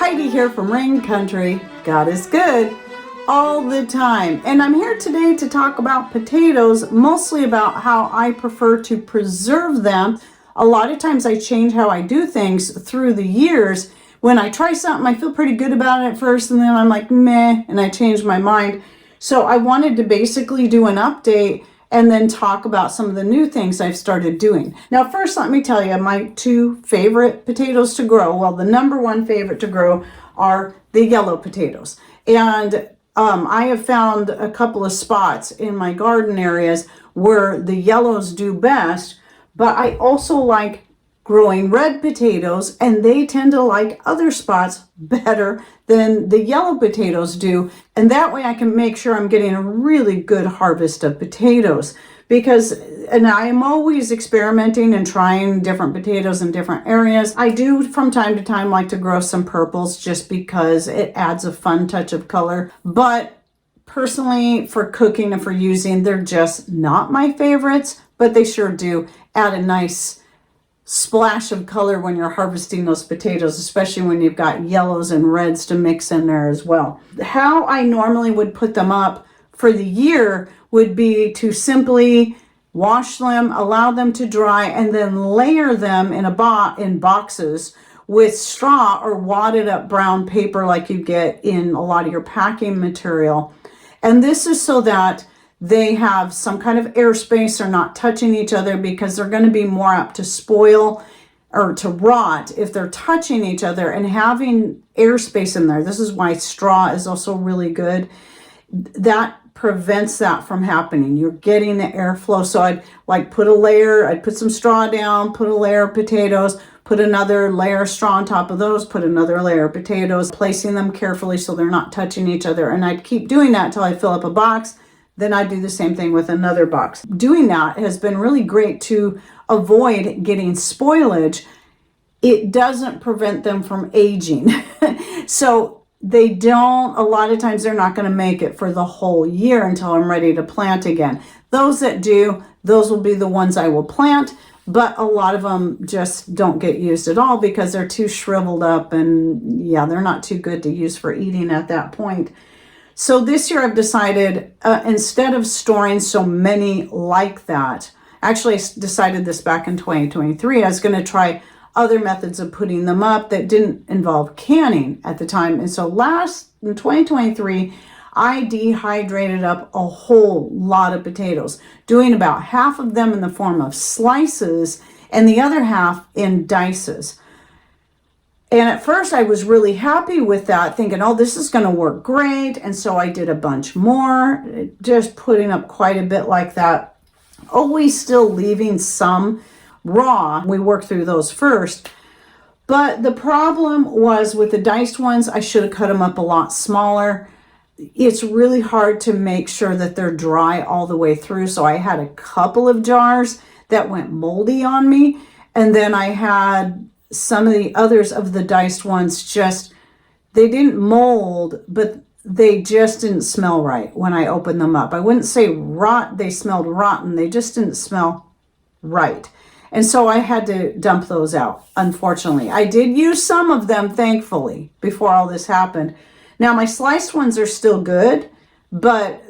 Heidi here from Rain Country. God is good all the time. And I'm here today to talk about potatoes, mostly about how I prefer to preserve them. A lot of times I change how I do things through the years. When I try something, I feel pretty good about it at first, and then I'm like, meh, and I change my mind. So I wanted to basically do an update and then talk about some of the new things I've started doing. Now, first, let me tell you my two favorite potatoes to grow. Well, the number one favorite to grow are the yellow potatoes. And I have found a couple of spots in my garden areas where the yellows do best, but I also like growing red potatoes, and they tend to like other spots better than the yellow potatoes do. And that way I can make sure I'm getting a really good harvest of potatoes, and I am always experimenting and trying different potatoes in different areas. I do from time to time like to grow some purples just because it adds a fun touch of color. But personally, for cooking and for using, they're just not my favorites, but they sure do add a nice splash of color when you're harvesting those potatoes, especially when you've got yellows and reds to mix in there as well. How I normally would put them up for the year would be to simply wash them, allow them to dry, and then layer them in boxes with straw or wadded up brown paper like you get in a lot of your packing material. And this is so that they have some kind of airspace, they're not touching each other, because they're going to be more apt to spoil or to rot if they're touching each other and having airspace in there. This is why straw is also really good. That prevents that from happening. You're getting the airflow. So I'd put some straw down, put a layer of potatoes, put another layer of straw on top of those, put another layer of potatoes, placing them carefully so they're not touching each other. And I'd keep doing that until I fill up a box. Then I do the same thing with another box. Doing that has been really great to avoid getting spoilage. It doesn't prevent them from aging. So a lot of times they're not going to make it for the whole year until I'm ready to plant again. Those that do, those will be the ones I will plant, but a lot of them just don't get used at all because they're too shriveled up, and yeah, they're not too good to use for eating at that point. So this year I've decided, instead of storing so many like that, actually I decided this back in 2023, I was going to try other methods of putting them up that didn't involve canning at the time. And so in 2023, I dehydrated up a whole lot of potatoes, doing about half of them in the form of slices and the other half in dices. And at first I was really happy with that, thinking, oh, this is going to work great. And so I did a bunch more, just putting up quite a bit like that, always still leaving some raw. We worked through those first. But the problem was with the diced ones, I should have cut them up a lot smaller. It's really hard to make sure that they're dry all the way through. So I had a couple of jars that went moldy on me. And then I had some of the others of the diced ones they didn't mold, but they just didn't smell right when I opened them up. I wouldn't say they smelled rotten. They just didn't smell right. And so I had to dump those out, unfortunately. I did use some of them, thankfully, before all this happened. Now, my sliced ones are still good, but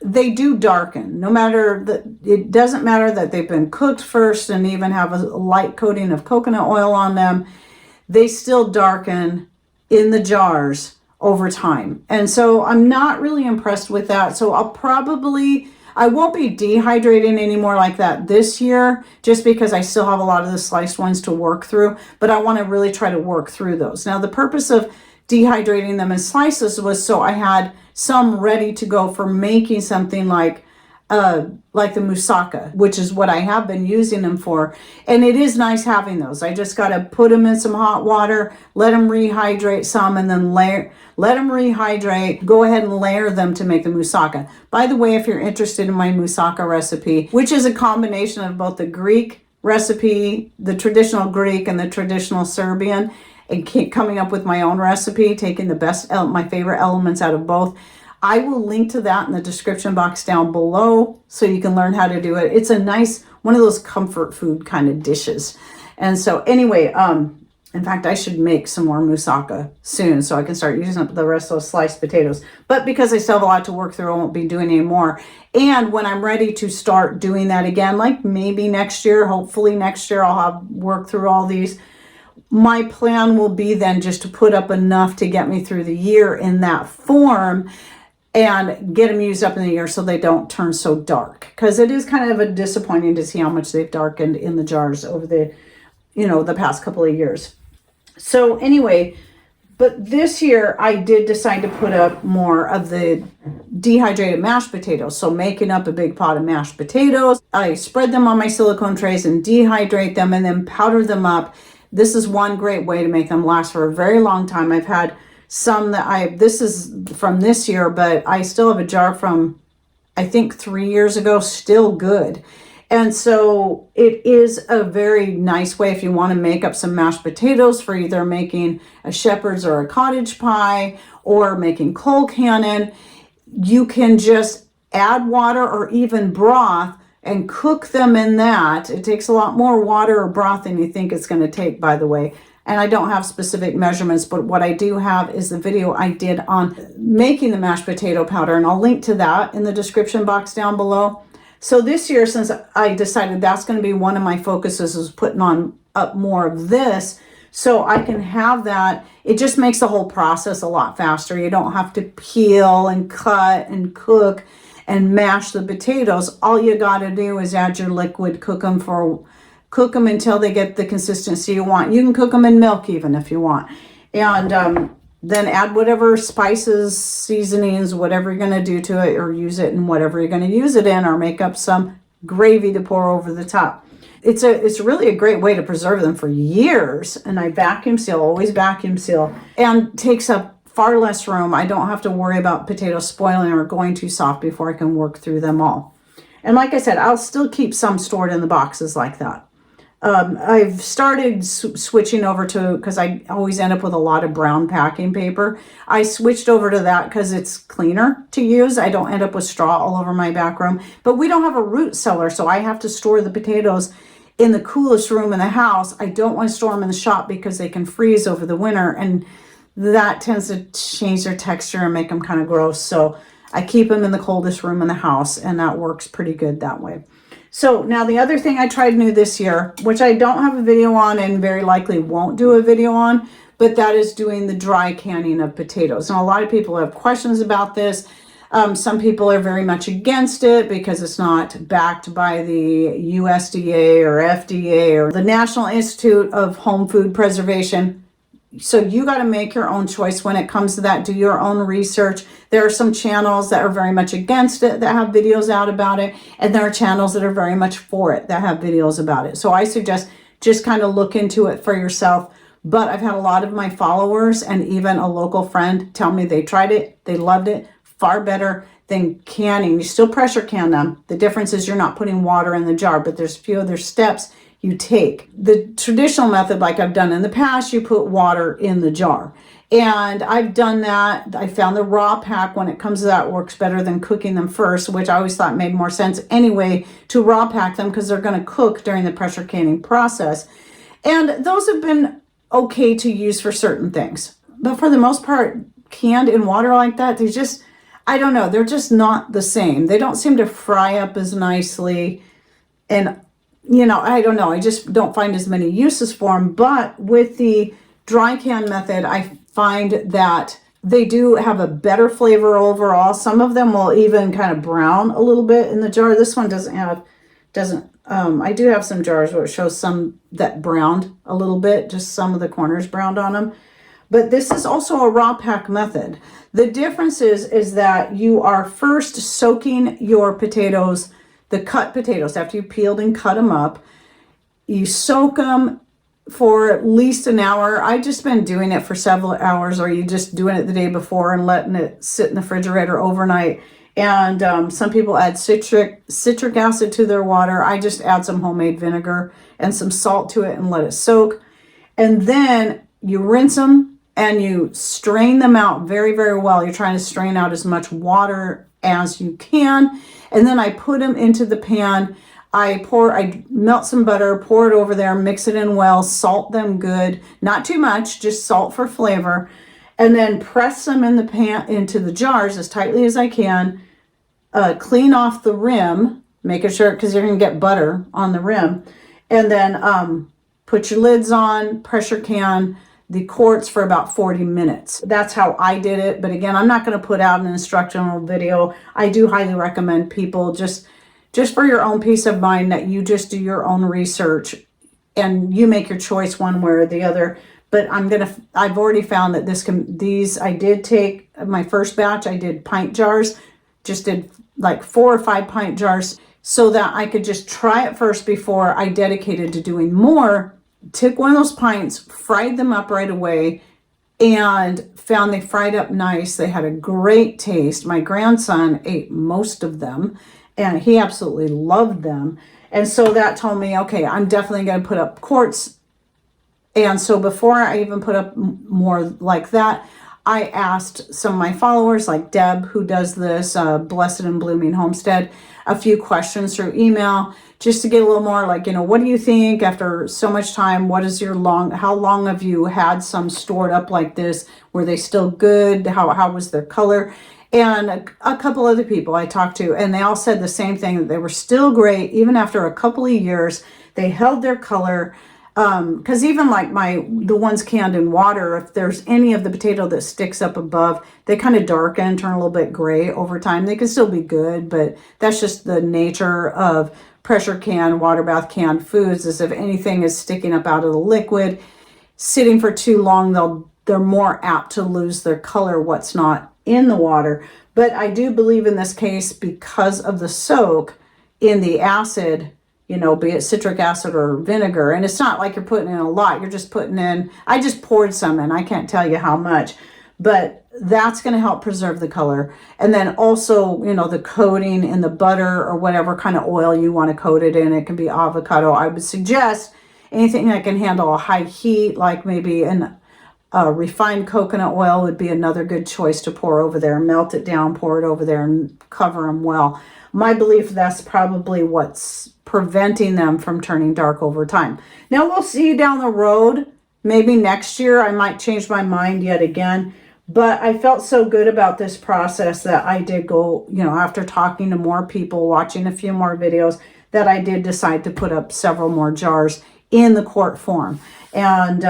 they do darken. It doesn't matter that they've been cooked first and even have a light coating of coconut oil on them. They still darken in the jars over time. And so I'm not really impressed with that. So I won't be dehydrating anymore like that this year, just because I still have a lot of the sliced ones to work through, but I want to really try to work through those. Now, the purpose of dehydrating them in slices was so I had some ready to go for making something like the moussaka, which is what I have been using them for. And it is nice having those. I just got to put them in some hot water, let them rehydrate some, and then let them rehydrate, go ahead and layer them to make the moussaka. By the way, if you're interested in my moussaka recipe, which is a combination of both the Greek recipe, the traditional Greek, and the traditional Serbian, and coming up with my own recipe, taking my favorite elements out of both. I will link to that in the description box down below so you can learn how to do it. It's a nice, one of those comfort food kind of dishes. And so anyway, In fact, I should make some more moussaka soon so I can start using up the rest of those sliced potatoes. But because I still have a lot to work through, I won't be doing any more. And when I'm ready to start doing that again, like maybe next year, hopefully next year, I'll have worked through all these. My plan will be then just to put up enough to get me through the year in that form and get them used up in the year so they don't turn so dark. Because it is kind of a disappointing to see how much they've darkened in the jars over the, the past couple of years. So anyway, but this year I did decide to put up more of the dehydrated mashed potatoes. So making up a big pot of mashed potatoes, I spread them on my silicone trays and dehydrate them and then powder them up. This is one great way to make them last for a very long time. I've had some that this is from this year, but I still have a jar from, I think 3 years ago, still good. And so it is a very nice way if you want to make up some mashed potatoes for either making a shepherd's or a cottage pie or making cold cannon. You can just add water or even broth and cook them in that. It takes a lot more water or broth than you think it's going to take, by the way. And I don't have specific measurements, but what I do have is the video I did on making the mashed potato powder, and I'll link to that in the description box down below. So this year, since I decided that's going to be one of my focuses, is putting on up more of this so I can have that. It just makes the whole process a lot faster. You don't have to peel and cut and cook and mash the potatoes. All you got to do is add your liquid, cook them until they get the consistency you want. You can cook them in milk even if you want. And then add whatever spices, seasonings, whatever you're going to do to it, or use it in whatever you're going to use it in, or make up some gravy to pour over the top. It's really a great way to preserve them for years. And I vacuum seal, always vacuum seal, and takes up far less room. I don't have to worry about potatoes spoiling or going too soft before I can work through them all. And like I said, I'll still keep some stored in the boxes like that. I've started switching over to, because I always end up with a lot of brown packing paper. I switched over to that because it's cleaner to use. I don't end up with straw all over my back room. But we don't have a root cellar, so I have to store the potatoes in the coolest room in the house. I don't want to store them in the shop because they can freeze over the winter, and that tends to change their texture and make them kind of gross. So I keep them in the coldest room in the house, and that works pretty good that way. So now the other thing I tried new this year, which I don't have a video on and very likely won't do a video on, but that is doing the dry canning of potatoes. Now, a lot of people have questions about this. Some people are very much against it because it's not backed by the USDA or FDA or the National Institute of Home Food Preservation. So you got to make your own choice when it comes to that. Do your own research. There are some channels that are very much against it that have videos out about it. And there are channels that are very much for it that have videos about it. So I suggest just kind of look into it for yourself. But I've had a lot of my followers and even a local friend tell me they tried it. They loved it. Far better than canning. You still pressure can them. The difference is you're not putting water in the jar, but there's a few other steps you take. The traditional method, like I've done in the past, you put water in the jar. And I've done that. I found the raw pack, when it comes to that, works better than cooking them first, which I always thought made more sense anyway, to raw pack them because they're going to cook during the pressure canning process. And those have been okay to use for certain things. But for the most part, canned in water like that, they just, I don't know, they're just not the same. They don't seem to fry up as nicely. And I don't know. I just don't find as many uses for them. But with the dry can method, I find that they do have a better flavor overall. Some of them will even kind of brown a little bit in the jar. This one doesn't. I do have some jars where it shows some that browned a little bit, just some of the corners browned on them. But this is also a raw pack method. The difference is that you are first soaking your potatoes, the cut potatoes, after you peeled and cut them up. You soak them for at least an hour. I've just been doing it for several hours, or you just doing it the day before and letting it sit in the refrigerator overnight. And some people add citric acid to their water. I just add some homemade vinegar and some salt to it and let it soak. And then you rinse them and you strain them out very, very well. You're trying to strain out as much water as you can. And then I put them into the pan. I melt some butter, pour it over there, mix it in well, salt them good, not too much, just salt for flavor, and then press them in the pan into the jars as tightly as I can. Clean off the rim, making sure, because you're going to get butter on the rim, and then put your lids on, pressure can the quarts for about 40 minutes. That's how I did it. But again, I'm not going to put out an instructional video. I do highly recommend people just for your own peace of mind that you just do your own research and you make your choice one way or the other. But I've already found that I did take my first batch, I did pint jars, just did like 4 or 5 pint jars so that I could just try it first before I dedicated to doing more. Took one of those pints, fried them up right away, and found they fried up nice. They had a great taste. My grandson ate most of them, and he absolutely loved them. And so that told me, okay, I'm definitely going to put up quarts. And so before I even put up more like that, I asked some of my followers, like Deb, who does this, Blessed and Blooming Homestead, a few questions through email, just to get a little more like, what do you think after so much time? What is how long have you had some stored up like this? Were they still good? How was their color? And a couple other people I talked to, and they all said the same thing, that they were still great. Even after a couple of years, they held their color. Because even like the ones canned in water, if there's any of the potato that sticks up above, they kind of darken, turn a little bit gray over time. They can still be good, but that's just the nature of pressure can, water bath canned foods, is if anything is sticking up out of the liquid, sitting for too long, they're more apt to lose their color, what's not in the water. But I do believe in this case, because of the soak in the acid, be it citric acid or vinegar. And it's not like you're putting in a lot. You're just putting in, I just poured some in. I can't tell you how much, but that's going to help preserve the color. And then also, the coating in the butter or whatever kind of oil you want to coat it in. It can be avocado. I would suggest anything that can handle a high heat, like maybe refined coconut oil would be another good choice to pour over there. Melt it down, pour it over there, and cover them well. My belief, that's probably what's preventing them from turning dark over time. Now we'll see down the road. Maybe next year I might change my mind yet again. But I felt so good about this process that I did go, after talking to more people, watching a few more videos, that I did decide to put up several more jars in the quart form. And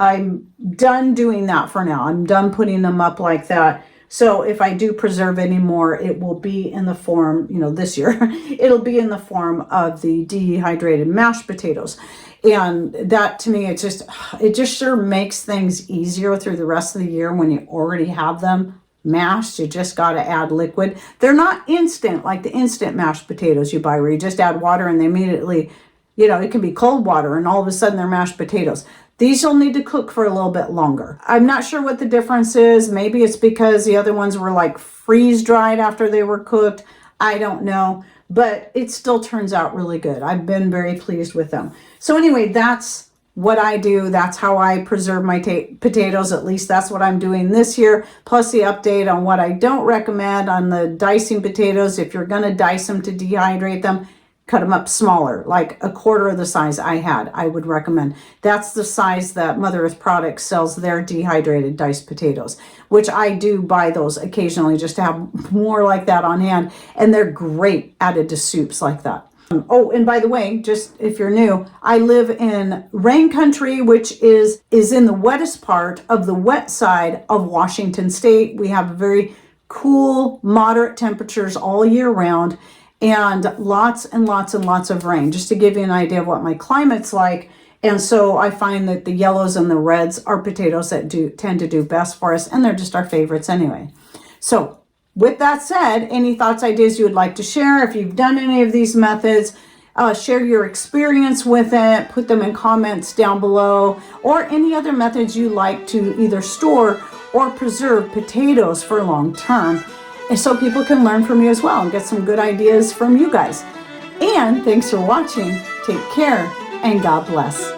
I'm done doing that for now. I'm done putting them up like that. So if I do preserve any more, it will be in the form, this year, it'll be in the form of the dehydrated mashed potatoes. And that, to me, it just sure makes things easier through the rest of the year when you already have them mashed. You just got to add liquid. They're not instant like the instant mashed potatoes you buy, where you just add water and they immediately, it can be cold water and all of a sudden they're mashed potatoes. These you'll need to cook for a little bit longer. I'm not sure what the difference is. Maybe it's because the other ones were like freeze dried after they were cooked. I don't know, but it still turns out really good. I've been very pleased with them. So anyway, that's what I do. That's how I preserve my potatoes. At least that's what I'm doing this year. Plus the update on what I don't recommend on the dicing potatoes. If you're going to dice them to dehydrate them, cut them up smaller, like a quarter of the size I had, I would recommend. That's the size that Mother Earth Products sells their dehydrated diced potatoes, which I do buy those occasionally just to have more like that on hand. And they're great added to soups like that. Oh, and by the way, just if you're new, I live in rain country, which is in the wettest part of the wet side of Washington State. We have very cool, moderate temperatures all year round, and lots and lots and lots of rain, just to give you an idea of what my climate's like. And so I find that the yellows and the reds are potatoes that tend to do best for us, and they're just our favorites anyway. So with that said, any thoughts, ideas you would like to share, if you've done any of these methods, share your experience with it, put them in comments down below, or any other methods you like to either store or preserve potatoes for long term, and so people can learn from you as well and get some good ideas from you guys. And thanks for watching. Take care and God bless.